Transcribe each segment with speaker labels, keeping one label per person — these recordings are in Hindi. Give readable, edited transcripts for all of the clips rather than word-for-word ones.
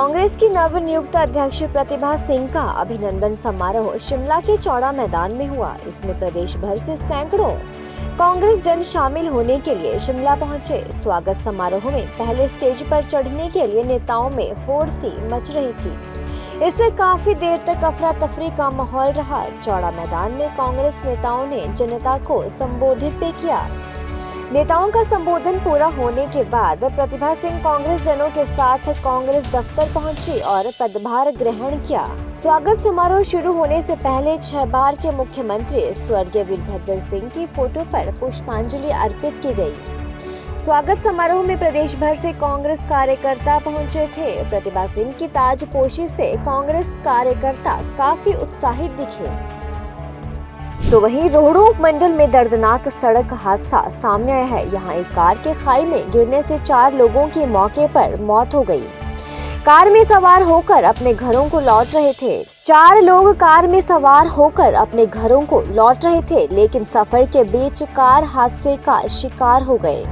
Speaker 1: कांग्रेस की नवनियुक्त अध्यक्ष प्रतिभा सिंह का अभिनंदन समारोह शिमला के चौड़ा मैदान में हुआ। इसमें प्रदेश भर से सैकड़ों कांग्रेस जन शामिल होने के लिए शिमला पहुंचे। स्वागत समारोह में पहले स्टेज पर चढ़ने के लिए नेताओं में होड़ सी मच रही थी। इससे काफी देर तक अफरा तफरी का माहौल रहा। चौड़ा मैदान में कांग्रेस नेताओं ने जनता को संबोधित भी किया। नेताओं का संबोधन पूरा होने के बाद प्रतिभा सिंह कांग्रेस जनों के साथ कांग्रेस दफ्तर पहुंची और पदभार ग्रहण किया। स्वागत समारोह शुरू होने से पहले 6 बार के मुख्यमंत्री स्वर्गीय वीरभद्र सिंह की फोटो पर पुष्पांजलि अर्पित की गई। स्वागत समारोह में प्रदेश भर से कांग्रेस कार्यकर्ता पहुंचे थे। प्रतिभा सिंह की ताजपोशी से कांग्रेस कार्यकर्ता काफी उत्साहित दिखे। तो वहीं रोहड़ू उपमंडल में दर्दनाक सड़क हादसा सामने आया है। यहाँ एक कार के खाई में गिरने से 4 लोगों की मौके पर मौत हो गई। कार में सवार होकर अपने घरों को लौट रहे थे। 4 लोग कार में सवार होकर अपने घरों को लौट रहे थे, लेकिन सफर के बीच कार हादसे का शिकार हो गए।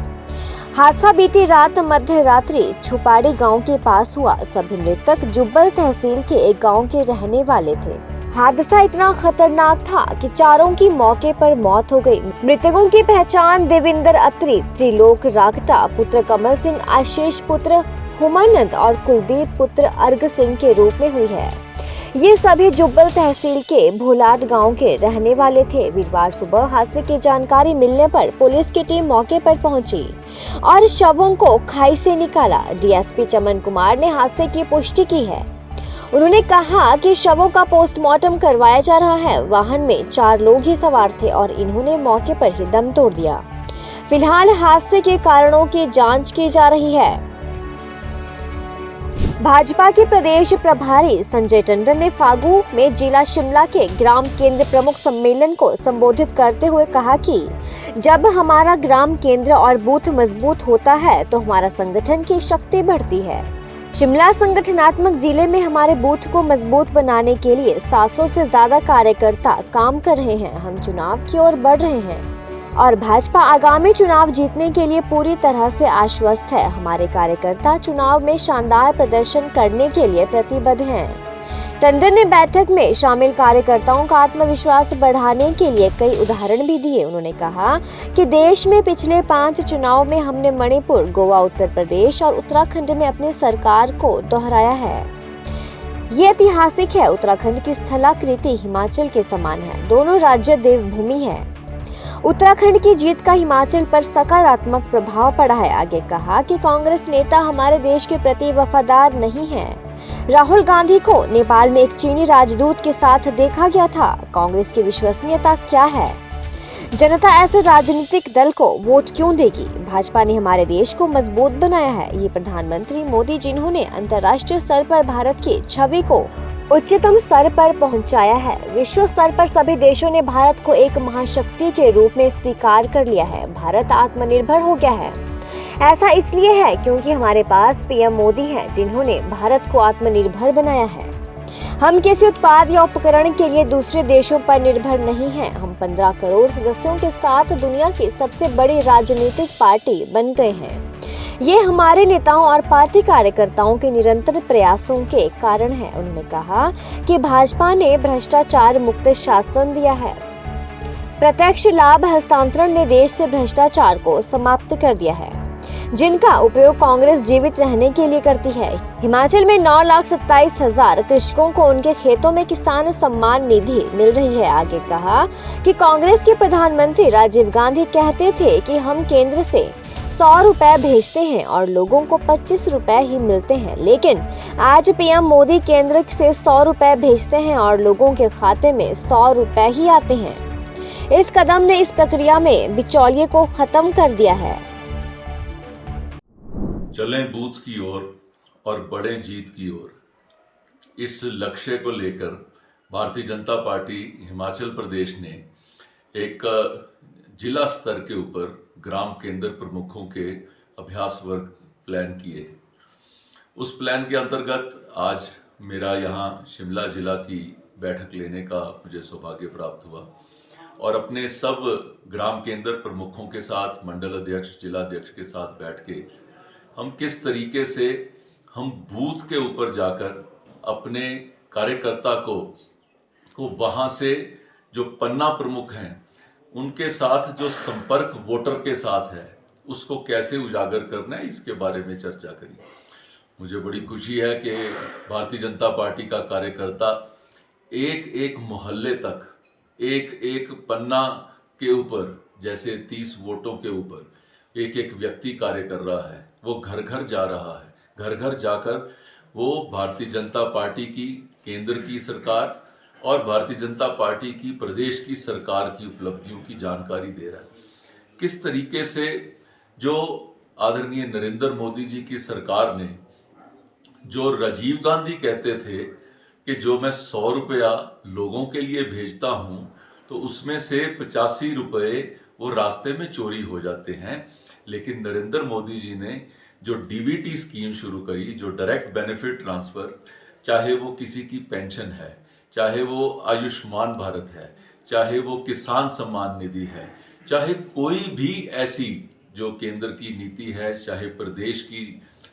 Speaker 1: हादसा बीती रात मध्य रात्रि छुपाड़ी गांव के पास हुआ। सभी मृतक जुब्बल तहसील के एक गांव के रहने वाले थे। हादसा इतना खतरनाक था कि चारों की मौके पर मौत हो गई। मृतकों की पहचान देविंदर अत्री, त्रिलोक रागटा पुत्र कमल सिंह, आशीष पुत्र हुमानंद और कुलदीप पुत्र अर्घ सिंह के रूप में हुई है। ये सभी जुब्बल तहसील के भोलाट गांव के रहने वाले थे। वीरवार सुबह हादसे की जानकारी मिलने पर पुलिस की टीम मौके पर पहुंची और शवों को खाई से निकाला। डीएसपी चमन कुमार ने हादसे की पुष्टि की है। उन्होंने कहा कि शवों का पोस्टमार्टम करवाया जा रहा है। वाहन में 4 लोग ही सवार थे और इन्होंने मौके पर ही दम तोड़ दिया। फिलहाल हादसे के कारणों की जांच की जा रही है। भाजपा के प्रदेश प्रभारी संजय टंडन ने फागू में जिला शिमला के ग्राम केंद्र प्रमुख सम्मेलन को संबोधित करते हुए कहा कि जब हमारा ग्राम केंद्र और बूथ मजबूत होता है तो हमारा संगठन की शक्ति बढ़ती है। शिमला संगठनात्मक जिले में हमारे बूथ को मजबूत बनाने के लिए 700 से ज्यादा कार्यकर्ता काम कर रहे हैं। हम चुनाव की ओर बढ़ रहे हैं और भाजपा आगामी चुनाव जीतने के लिए पूरी तरह से आश्वस्त है। हमारे कार्यकर्ता चुनाव में शानदार प्रदर्शन करने के लिए प्रतिबद्ध हैं। टंडन ने बैठक में शामिल कार्यकर्ताओं का आत्मविश्वास बढ़ाने के लिए कई उदाहरण भी दिए। उन्होंने कहा कि देश में पिछले 5 चुनाव में हमने मणिपुर, गोवा, उत्तर प्रदेश और उत्तराखंड में अपनी सरकार को दोहराया है। ये ऐतिहासिक है। उत्तराखंड की स्थलाकृति हिमाचल के समान है। दोनों राज्य देवभूमि है। उत्तराखंड की जीत का हिमाचल पर सकारात्मक प्रभाव पड़ा है। आगे कहा कि कांग्रेस नेता हमारे देश के प्रति वफादार नहीं है। राहुल गांधी को नेपाल में एक चीनी राजदूत के साथ देखा गया था। कांग्रेस की विश्वसनीयता क्या है? जनता ऐसे राजनीतिक दल को वोट क्यों देगी? भाजपा ने हमारे देश को मजबूत बनाया है। ये प्रधानमंत्री मोदी जिन्होंने अंतर्राष्ट्रीय स्तर पर भारत की छवि को उच्चतम स्तर पर पहुंचाया है। विश्व स्तर पर सभी देशों ने भारत को एक महाशक्ति के रूप में स्वीकार कर लिया है। भारत आत्मनिर्भर हो गया है। ऐसा इसलिए है क्योंकि हमारे पास पीएम मोदी हैं, जिन्होंने भारत को आत्मनिर्भर बनाया है। हम किसी उत्पाद या उपकरण के लिए दूसरे देशों पर निर्भर नहीं हैं। हम 15 करोड़ सदस्यों के साथ दुनिया की सबसे बड़ी राजनीतिक पार्टी बन गए हैं। ये हमारे नेताओं और पार्टी कार्यकर्ताओं के निरंतर प्रयासों के कारण है। उन्होंने कहा कि भाजपा ने भ्रष्टाचार मुक्त शासन दिया है। प्रत्यक्ष लाभ हस्तांतरण ने देश से भ्रष्टाचार को समाप्त कर दिया है, जिनका उपयोग कांग्रेस जीवित रहने के लिए करती है। हिमाचल में 9,27,000 कृषकों को उनके खेतों में किसान सम्मान निधि मिल रही है। आगे कहा कि कांग्रेस के प्रधानमंत्री राजीव गांधी कहते थे कि हम केंद्र से 100 रुपए भेजते हैं और लोगों को 25 रुपए ही मिलते हैं, लेकिन आज पीएम मोदी केंद्र से 100 रुपए भेजते हैं और लोगों के खाते में 100 रुपए ही आते हैं। इस कदम ने इस प्रक्रिया में बिचौलिए को खत्म कर दिया है।
Speaker 2: चलें बूथ की ओर और बढ़ें जीत की ओर। इस लक्ष्य को लेकर भारतीय जनता पार्टी हिमाचल प्रदेश ने एक जिला स्तर के ऊपर ग्राम केंद्र प्रमुखों के अभ्यास वर्ग प्लान किए। उस प्लान के अंतर्गत आज मेरा यहाँ शिमला जिला की बैठक लेने का मुझे सौभाग्य प्राप्त हुआ और अपने सब ग्राम केंद्र प्रमुखों के साथ, मंडल अध्यक्ष, जिला अध्यक्ष के साथ बैठ के हम किस तरीके से हम बूथ के ऊपर जाकर अपने कार्यकर्ता को वहाँ से जो पन्ना प्रमुख हैं उनके साथ जो संपर्क वोटर के साथ है उसको कैसे उजागर करना है, इसके बारे में चर्चा करी। मुझे बड़ी खुशी है कि भारतीय जनता पार्टी का कार्यकर्ता एक एक मोहल्ले तक एक एक पन्ना के ऊपर, जैसे 30 वोटों के ऊपर एक एक व्यक्ति कार्य कर रहा है। वो घर घर जा रहा है, घर घर जाकर वो भारतीय जनता पार्टी की केंद्र की सरकार और भारतीय जनता पार्टी की प्रदेश की सरकार की उपलब्धियों की जानकारी दे रहा है। किस तरीके से जो आदरणीय नरेंद्र मोदी जी की सरकार ने, जो राजीव गांधी कहते थे कि जो मैं 100 रुपया लोगों के लिए भेजता हूं तो उसमें से 85 रुपये वो रास्ते में चोरी हो जाते हैं, लेकिन नरेंद्र मोदी जी ने जो डीबीटी स्कीम शुरू करी, जो डायरेक्ट बेनिफिट ट्रांसफर, चाहे वो किसी की पेंशन है, चाहे वो आयुष्मान भारत है, चाहे वो किसान सम्मान निधि है, चाहे कोई भी ऐसी जो केंद्र की नीति है, चाहे प्रदेश की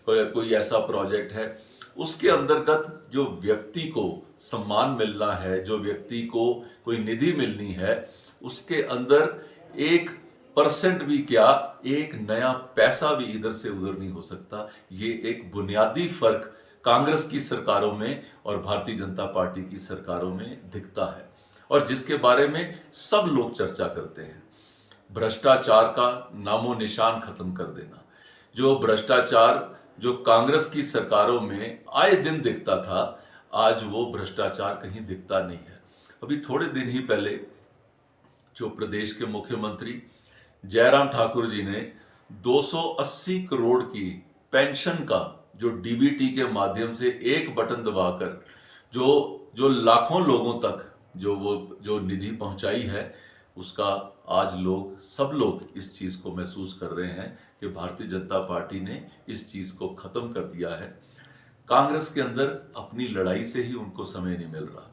Speaker 2: कोई ऐसा प्रोजेक्ट है, उसके अंतर्गत जो व्यक्ति को सम्मान मिलना है, जो व्यक्ति को कोई निधि मिलनी है, उसके अंदर 1% भी क्या, एक नया पैसा भी इधर से उधर नहीं हो सकता। ये एक बुनियादी फर्क कांग्रेस की सरकारों में और भारतीय जनता पार्टी की सरकारों में दिखता है और जिसके बारे में सब लोग चर्चा करते हैं। भ्रष्टाचार का नामो निशान खत्म कर देना। जो भ्रष्टाचार जो कांग्रेस की सरकारों में आए दिन दिखता था, आज वो भ्रष्टाचार कहीं दिखता नहीं है। अभी थोड़े दिन ही पहले जो प्रदेश के मुख्यमंत्री जयराम ठाकुर जी ने 280 करोड़ की पेंशन का जो डीबीटी के माध्यम से एक बटन दबाकर जो लाखों लोगों तक जो निधि पहुंचाई है, उसका आज सब लोग इस चीज़ को महसूस कर रहे हैं कि भारतीय जनता पार्टी ने इस चीज़ को ख़त्म कर दिया है। कांग्रेस के अंदर अपनी लड़ाई से ही उनको समय नहीं मिल रहा।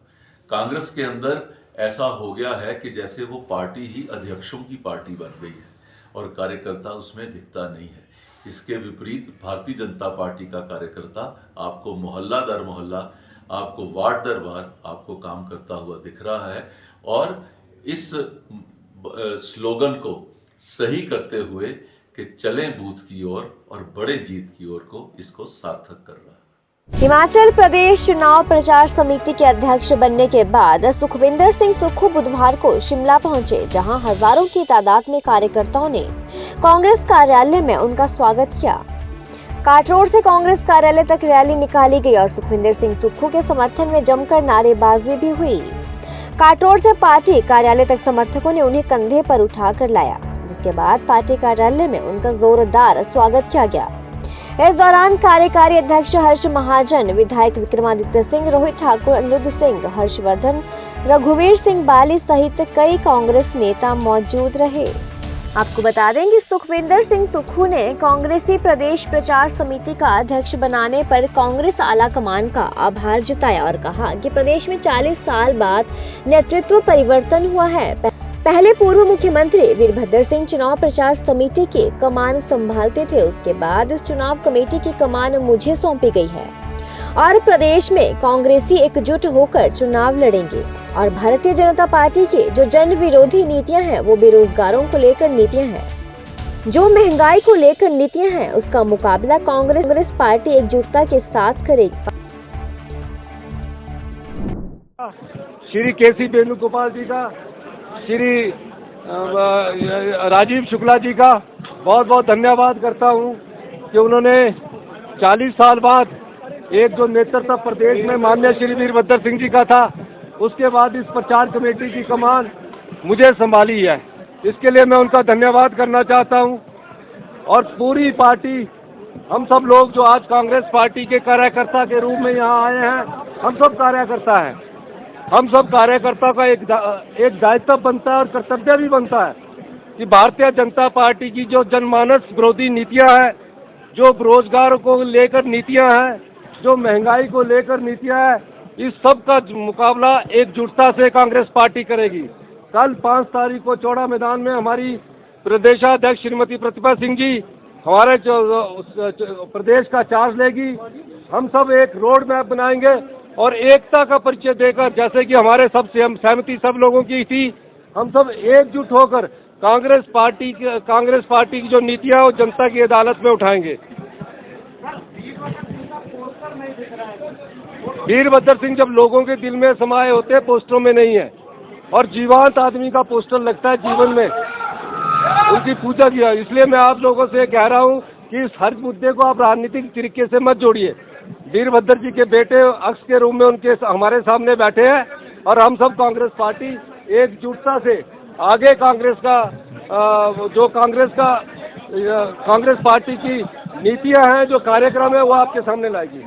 Speaker 2: कांग्रेस के अंदर ऐसा हो गया है कि जैसे वो पार्टी ही अध्यक्षों की पार्टी बन गई है और कार्यकर्ता उसमें दिखता नहीं है। इसके विपरीत भारतीय जनता पार्टी का कार्यकर्ता आपको मोहल्ला दर मोहल्ला, आपको वार्ड दर वार्ड आपको काम करता हुआ दिख रहा है और इस स्लोगन को सही करते हुए कि चलें बूथ की ओर और बड़े जीत की ओर को इसको सार्थक कर रहा है।
Speaker 1: हिमाचल प्रदेश चुनाव प्रचार समिति के अध्यक्ष बनने के बाद सुखविंदर सिंह सुक्खू बुधवार को शिमला पहुंचे, जहां हजारों की तादाद में कार्यकर्ताओं ने कांग्रेस कार्यालय में उनका स्वागत किया। काट रोड से कांग्रेस कार्यालय तक रैली निकाली गई और सुखविंदर सिंह सुक्खू के समर्थन में जमकर नारेबाजी भी हुई। काट रोड से पार्टी कार्यालय तक समर्थकों ने उन्हें कंधे पर उठाकर लाया, जिसके बाद पार्टी कार्यालय में उनका जोरदार स्वागत किया गया। इस दौरान कार्यकारी अध्यक्ष हर्ष महाजन, विधायक विक्रमादित्य सिंह, रोहित ठाकुर, अनिरुद्ध सिंह, हर्षवर्धन, रघुवीर सिंह बाली सहित कई कांग्रेस नेता मौजूद रहे। आपको बता दें कि सुखविंदर सिंह सुक्खू ने कांग्रेसी प्रदेश प्रचार समिति का अध्यक्ष बनाने पर कांग्रेस आला कमान का आभार जताया और कहा कि प्रदेश में 40 साल बाद नेतृत्व परिवर्तन हुआ है। पहले पूर्व मुख्यमंत्री वीरभद्र सिंह चुनाव प्रचार समिति की कमान संभालते थे, उसके बाद इस चुनाव कमेटी की कमान मुझे सौंपी गई है और प्रदेश में कांग्रेसी एकजुट होकर चुनाव लड़ेंगे और भारतीय जनता पार्टी की जो जन विरोधी नीतियां हैं, वो बेरोजगारों को लेकर नीतियां हैं, जो महंगाई को लेकर नीतियां हैं, उसका मुकाबला कांग्रेस पार्टी एकजुटता के साथ करेगी।
Speaker 3: श्री केसी वेणुगोपाल जी का, श्री राजीव शुक्ला जी का बहुत बहुत धन्यवाद करता हूं कि उन्होंने 40 साल बाद एक जो नेतृत्व प्रदेश में माननीय श्री वीरभद्र सिंह जी का था, उसके बाद इस प्रचार कमेटी की कमान मुझे संभाली है। इसके लिए मैं उनका धन्यवाद करना चाहता हूं और पूरी पार्टी, हम सब लोग जो आज कांग्रेस पार्टी के कार्यकर्ता के रूप में यहाँ आए हैं, हम सब कार्यकर्ता हैं। हम सब कार्यकर्ता का एक दायित्व बनता है और कर्तव्य भी बनता है कि भारतीय जनता पार्टी की जो जनमानस विरोधी नीतियां हैं, जो बेरोजगार को लेकर नीतियां हैं, जो महंगाई को लेकर नीतियां हैं, इस सब का मुकाबला एकजुटता से कांग्रेस पार्टी करेगी। कल 5 तारीख को चौड़ा मैदान में हमारी प्रदेशाध्यक्ष श्रीमती प्रतिभा सिंह जी हमारे प्रदेश का चार्ज लेगी। हम सब एक रोड मैप बनाएंगे और एकता का परिचय देकर, जैसे कि हमारे सब सहमति सब लोगों की थी, हम सब एकजुट होकर कांग्रेस पार्टी की जो नीतियां वो जनता की अदालत में उठाएंगे। वीरभद्र सिंह जब लोगों के दिल में समाये होते हैं, पोस्टरों में नहीं है, और जीवंत आदमी का पोस्टर लगता है जीवन में, उनकी पूजा किया। इसलिए मैं आप लोगों से कह रहा हूं कि इस हर मुद्दे को आप राजनीतिक तरीके से मत जोड़िए। वीरभद्र जी के बेटे अक्ष के रूप में उनके हमारे सामने बैठे हैं और हम सब कांग्रेस पार्टी एकजुटता से आगे कांग्रेस पार्टी की नीतियां हैं, जो कार्यक्रम है, वो आपके सामने लाएगी।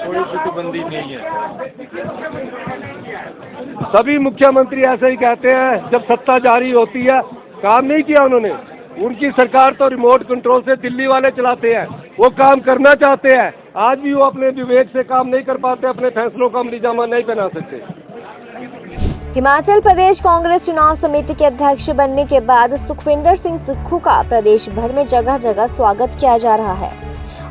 Speaker 4: कोई प्रतिबंधी नहीं है।
Speaker 3: सभी मुख्यमंत्री ऐसे ही कहते हैं, जब सत्ता जारी होती है। काम नहीं किया उन्होंने। उनकी सरकार तो रिमोट कंट्रोल से दिल्ली वाले चलाते हैं, वो काम करना चाहते हैं। आज भी वो अपने विवेक से काम नहीं कर पाते, अपने फैसलों का अमलीजामा नहीं बना सकते।
Speaker 1: हिमाचल प्रदेश कांग्रेस चुनाव समिति के अध्यक्ष बनने के बाद सुखविंदर सिंह सुक्खू का प्रदेश भर में जगह जगह स्वागत किया जा रहा है।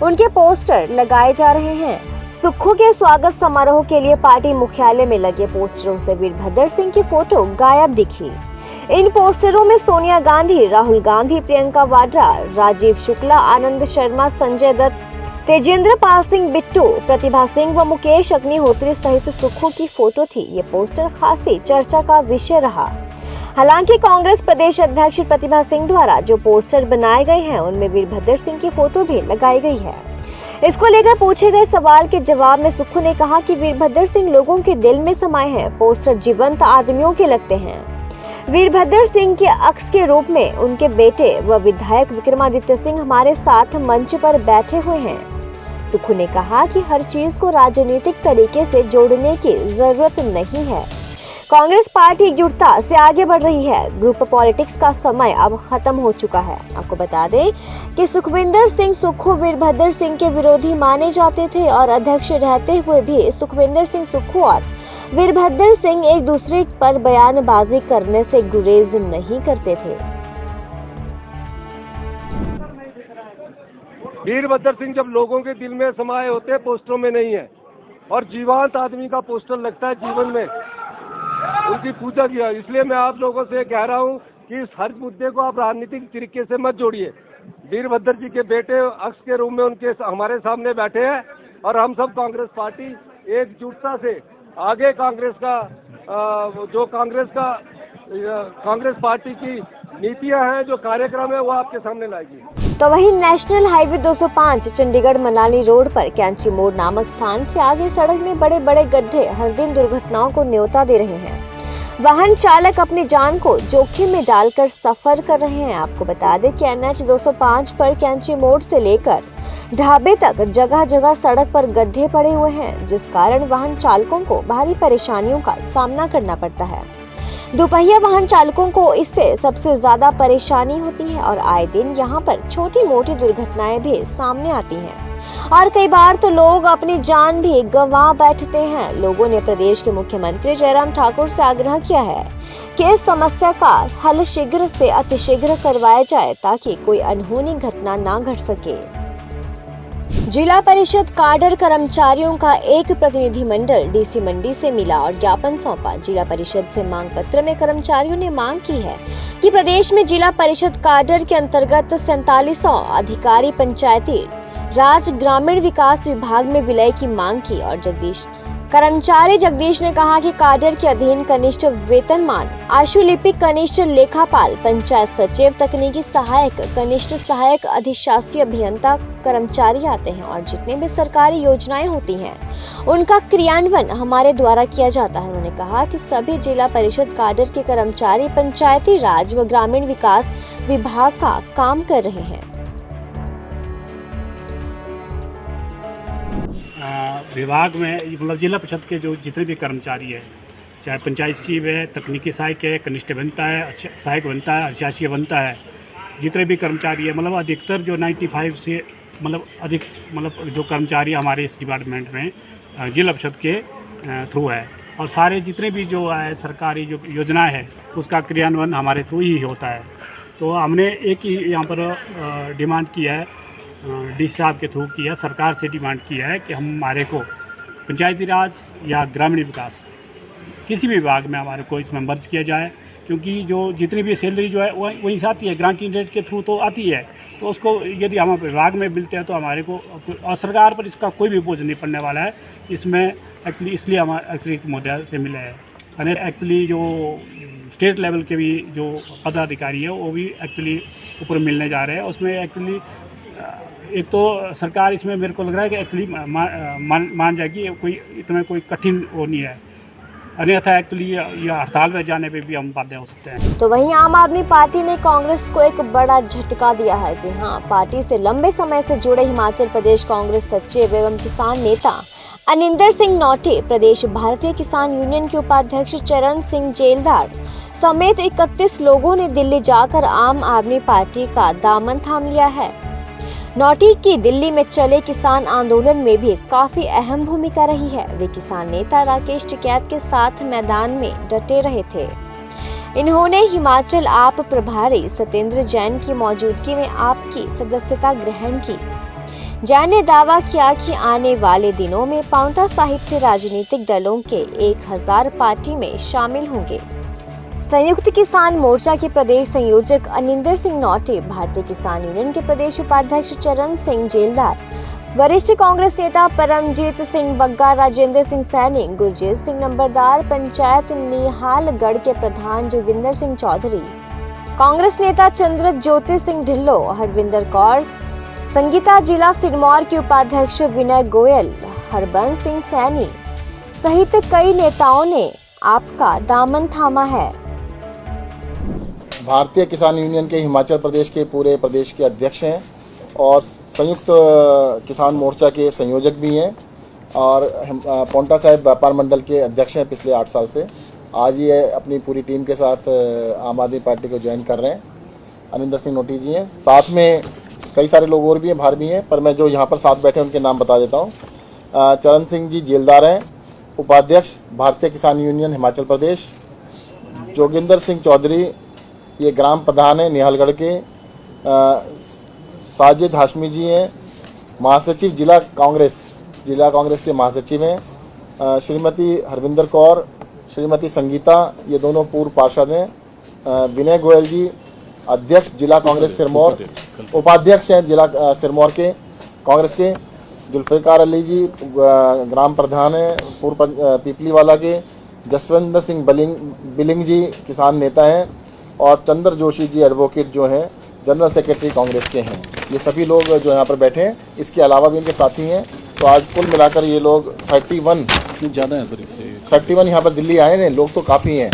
Speaker 1: उनके पोस्टर लगाए जा रहे हैं। सुक्खू के स्वागत समारोह के लिए पार्टी मुख्यालय में लगे पोस्टरों से वीरभद्र सिंह की फोटो गायब दिखी। इन पोस्टरों में सोनिया गांधी, राहुल गांधी, प्रियंका वाड्रा, राजीव शुक्ला, आनंद शर्मा, संजय दत्त, तेजेंद्र पाल सिंह बिट्टू, प्रतिभा सिंह व मुकेश अग्निहोत्री सहित सुक्खू की फोटो थी। ये पोस्टर खासी चर्चा का विषय रहा। हालांकि कांग्रेस प्रदेश अध्यक्ष प्रतिभा सिंह द्वारा जो पोस्टर बनाए गए हैं, उनमें वीरभद्र सिंह की फोटो भी लगाई गई है। इसको लेकर पूछे गए सवाल के जवाब में सुक्खू ने कहा कि वीरभद्र सिंह लोगों के दिल में समाये हैं। पोस्टर जीवंत आदमियों के लगते हैं। वीरभद्र सिंह के अक्स के रूप में उनके बेटे व विधायक विक्रमादित्य सिंह हमारे साथ मंच पर बैठे हुए हैं। सुक्खू ने कहा कि हर चीज को राजनीतिक तरीके से जोड़ने की जरूरत नहीं है। कांग्रेस पार्टी एकजुटता से आगे बढ़ रही है। ग्रुप पॉलिटिक्स का समय अब खत्म हो चुका है। आपको बता दें कि सुखविंदर सिंह सुक्खू वीरभद्र सिंह के विरोधी माने जाते थे और अध्यक्ष रहते हुए भी सुखविंदर सिंह सुक्खू और वीरभद्र सिंह एक दूसरे पर बयानबाजी करने से गुरेज नहीं करते थे।
Speaker 3: वीरभद्र सिंह जब लोगों के दिल में समाये होते हैं, पोस्टरों में नहीं है, और जीवंत आदमी का पोस्टर लगता है जीवन में, उनकी पूजा किया। इसलिए मैं आप लोगों से कह रहा हूं कि इस हर मुद्दे को आप राजनीतिक तरीके से मत जोड़िए। वीरभद्र जी के बेटे अक्ष के रूप में उनके हमारे सामने बैठे हैं और हम सब कांग्रेस पार्टी एकजुटता से आगे कांग्रेस पार्टी की नीतियां हैं, जो कार्यक्रम है, वो आपके सामने लाएगी।
Speaker 1: तो वहीं national highway 205 Chandigarh Manali road पर कैंची मोड़ नामक स्थान से आगे सड़क में बड़े बड़े गड्ढे हर दिन दुर्घटनाओं को न्योता दे रहे हैं। वाहन चालक अपनी जान को जोखिम में डालकर सफर कर रहे हैं। आपको बता दें कि NH 205 पर कैंची मोड़ से लेकर ढाबे तक जगह जगह सड़क पर गड्ढे पड़े हुए हैं, जिस कारण वाहन चालकों को भारी परेशानियों का सामना करना पड़ता है। दोपहिया वाहन चालकों को इससे सबसे ज्यादा परेशानी होती है और आए दिन यहाँ पर छोटी मोटी दुर्घटनाएं भी सामने आती हैं और कई बार तो लोग अपनी जान भी गंवा बैठते हैं। लोगों ने प्रदेश के मुख्यमंत्री जयराम ठाकुर से आग्रह किया है कि इस समस्या का हल शीघ्र से अतिशीघ्र करवाया जाए ताकि कोई अनहोनी घटना न घट सके। जिला परिषद काडर कर्मचारियों का एक प्रतिनिधिमंडल डीसी मंडी से मिला और ज्ञापन सौंपा। जिला परिषद से मांग पत्र में कर्मचारियों ने मांग की है कि प्रदेश में जिला परिषद काडर के अंतर्गत 4700 अधिकारी पंचायती राज ग्रामीण विकास विभाग में विलय की मांग की और कर्मचारी जगदीश ने कहा कि काडर के अधीन कनिष्ठ वेतनमान, आशुलिपिक, कनिष्ठ लेखापाल, पंचायत सचिव, तकनीकी सहायक, कनिष्ठ सहायक, अधिशासी अभियंता कर्मचारी आते हैं और जितने भी सरकारी योजनाएं होती हैं उनका क्रियान्वयन हमारे द्वारा किया जाता है। उन्होंने कहा कि सभी जिला परिषद काडर के कर्मचारी पंचायती राज व ग्रामीण विकास विभाग का काम कर रहे हैं।
Speaker 4: विभाग में मतलब जिला परिषद के जो जितने भी कर्मचारी है, चाहे पंचायत सचिव है, तकनीकी सहायक है, कनिष्ठ बनता है, सहायक बनता है, अधिशासी बनता है, जितने भी कर्मचारी है, मतलब अधिकतर जो 95 से मतलब अधिक मतलब जो कर्मचारी हमारे इस डिपार्टमेंट में जिला परिषद के थ्रू है और सारे जितने भी जो है सरकारी जो योजनाएं है उसका क्रियान्वयन हमारे थ्रू ही होता है। तो हमने एक ही यहाँ पर डिमांड किया है, डी साहब के थ्रू किया, सरकार से डिमांड किया है कि हमारे को पंचायती राज या ग्रामीण विकास किसी भी विभाग में हमारे को इसमें मर्ज किया जाए, क्योंकि जो जितनी भी सैलरी जो है वहीं से आती है, ग्रांटिंग रेट के थ्रू तो आती है। तो उसको यदि हम विभाग में मिलते हैं तो हमारे को, और सरकार पर इसका कोई भी बोझ नहीं पड़ने वाला है इसमें एक्चुअली, इसलिए हम अतिरिक्त मुद्दा से मिले हैं। और एक्चुअली जो स्टेट लेवल के भी जो पदाधिकारी है वो भी एक्चुअली ऊपर मिलने जा रहे हैं। उसमें एक्चुअली एक तो सरकार इसमें मेरे को लग रहा है कि एक्चुअली मान जाएगी, कोई इतना कोई कठिन वो नहीं है, अन्यथा एक्चुअली ये हड़ताल में जाने पे भी हम बाध्य हो सकते हैं।
Speaker 1: तो वहीं आम आदमी पार्टी ने कांग्रेस को एक बड़ा झटका दिया है। जी हां, पार्टी से लंबे समय से जुड़े हिमाचल प्रदेश कांग्रेस सचिव एवं किसान नेता अनिंदर सिंह नौटे, प्रदेश भारतीय किसान यूनियन के उपाध्यक्ष चरण सिंह जेलदार समेत 31 लोगों ने दिल्ली जाकर आम आदमी पार्टी का दामन थाम लिया है। नौटी की दिल्ली में चले किसान आंदोलन में भी काफी अहम भूमिका रही है। वे किसान नेता राकेश टिकैत के साथ मैदान में डटे रहे थे। इन्होंने हिमाचल आप प्रभारी सत्येंद्र जैन की मौजूदगी में आपकी सदस्यता ग्रहण की। जैन ने दावा किया कि आने वाले दिनों में पांवटा साहिब से राजनीतिक दलों के 1000 पार्टी में शामिल होंगे। संयुक्त किसान मोर्चा के प्रदेश संयोजक अनिंदर सिंह नौटे, भारतीय किसान यूनियन के प्रदेश उपाध्यक्ष चरण सिंह जेलदार, वरिष्ठ कांग्रेस नेता परमजीत सिंह बग्गा, राजेंद्र सिंह सैनी, गुरजीत सिंह नंबरदार, पंचायत निहालगढ़ के प्रधान जोगिंदर सिंह चौधरी, कांग्रेस नेता चंद्र ज्योति सिंह ढिल्लो, हरविंदर कौर, संगीता जिला सिरमौर के उपाध्यक्ष विनय गोयल, हरबंस सिंह सैनी सहित कई नेताओं ने आपका दामन थामा है।
Speaker 5: भारतीय किसान यूनियन के हिमाचल प्रदेश के पूरे प्रदेश के अध्यक्ष हैं और संयुक्त किसान मोर्चा के संयोजक भी हैं और पांवटा साहिब व्यापार मंडल के अध्यक्ष हैं पिछले 8 साल से। आज ये अपनी पूरी टीम के साथ आम आदमी पार्टी को ज्वाइन कर रहे हैं। अनिंदर सिंह नौटी जी हैं, साथ में कई सारे लोग और भी हैं, बाहर भी हैं, पर मैं जो यहाँ पर साथ बैठे उनके नाम बता देता हूँ। चरण सिंह जी जेलदार हैं, उपाध्यक्ष भारतीय किसान यूनियन हिमाचल प्रदेश। जोगिंदर सिंह चौधरी, ये ग्राम प्रधान है निहालगढ़ के। साजिद हाशमी जी हैं, महासचिव जिला कांग्रेस के महासचिव हैं। श्रीमती हरविंदर कौर, श्रीमती संगीता, ये दोनों पूर्व पार्षद हैं। विनय गोयल जी, अध्यक्ष जिला कांग्रेस सिरमौर, उपाध्यक्ष हैं जिला सिरमौर के कांग्रेस के। जुल्फिकार अली जी ग्राम प्रधान हैं पूर्व पीपलीवाला के। जसविंदर सिंह बिलिंग जी किसान नेता हैं और चंद्र जोशी जी एडवोकेट जो हैं जनरल सेक्रेटरी कांग्रेस के हैं। ये सभी लोग जो यहाँ पर बैठे हैं, इसके अलावा भी इनके साथी हैं। तो आज कुल मिलाकर ये लोग 31
Speaker 6: ज़्यादा है सर, इससे
Speaker 5: 31 यहाँ पर दिल्ली आए हैं। लोग तो काफ़ी हैं,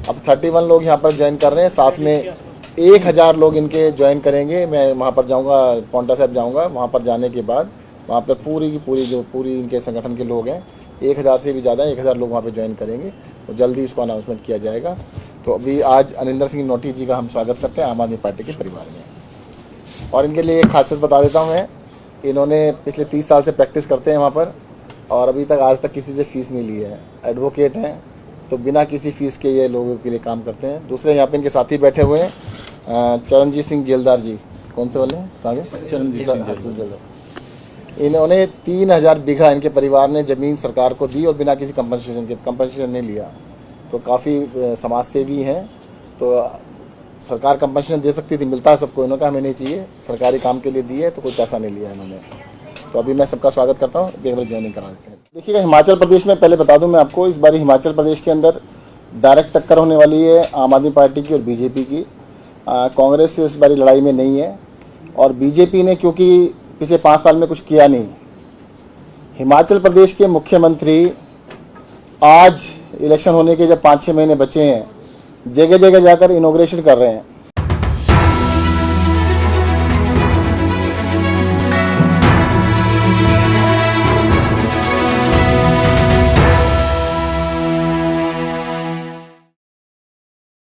Speaker 5: अब 31 लोग यहाँ पर ज्वाइन कर रहे हैं। साथ में 1000 लोग इनके ज्वाइन करेंगे। मैं वहाँ पर जाऊँगा, पांवटा साहिब जाऊँगा। वहाँ पर जाने के बाद वहाँ पर पूरी की पूरी इनके संगठन के लोग हैं, 1000 से भी ज़्यादा 1000 लोग वहाँ पे ज्वाइन करेंगे। तो जल्दी इसको अनाउंसमेंट किया जाएगा। तो अभी आज अनिंदर सिंह नौटी जी का हम स्वागत करते हैं आम आदमी पार्टी के परिवार में। और इनके लिए एक खासियत बता देता हूँ मैं, इन्होंने पिछले 30 साल से प्रैक्टिस करते हैं वहाँ पर और अभी तक आज तक किसी से फीस नहीं ली है। एडवोकेट हैं, तो बिना किसी फीस के ये लोगों के लिए काम करते हैं। दूसरे यहाँ पे इनके साथी बैठे हुए हैं, चरणजीत सिंह जेलदार जी, कौन से वाले हैं? चरणजीत सिंह जेलदार। इन्होंने 3000 बीघा इनके परिवार ने ज़मीन सरकार को दी और बिना किसी कंपनसेशन नहीं लिया। तो काफ़ी समाज सेवी हैं। तो सरकार कंपनसेशन दे सकती थी, मिलता है सबको, इन्होंने कहा हमें नहीं चाहिए, सरकारी काम के लिए दी है तो कोई पैसा नहीं लिया इन्होंने। तो अभी मैं सबका स्वागत करता हूँ, एक बार ज्वाइनिंग करा देते हैं। देखिएगा, हिमाचल प्रदेश में पहले बता दूँ मैं आपको, इस बार हिमाचल प्रदेश के अंदर डायरेक्ट टक्कर होने वाली है आम आदमी पार्टी की और बीजेपी की। कांग्रेस से इस बारी लड़ाई में नहीं है और बीजेपी ने क्योंकि पिछले 5 साल में कुछ किया नहीं। हिमाचल प्रदेश के मुख्यमंत्री आज इलेक्शन होने के जब 5-6 महीने बचे हैं, जगह जगह जाकर इनॉग्रेशन कर रहे हैं।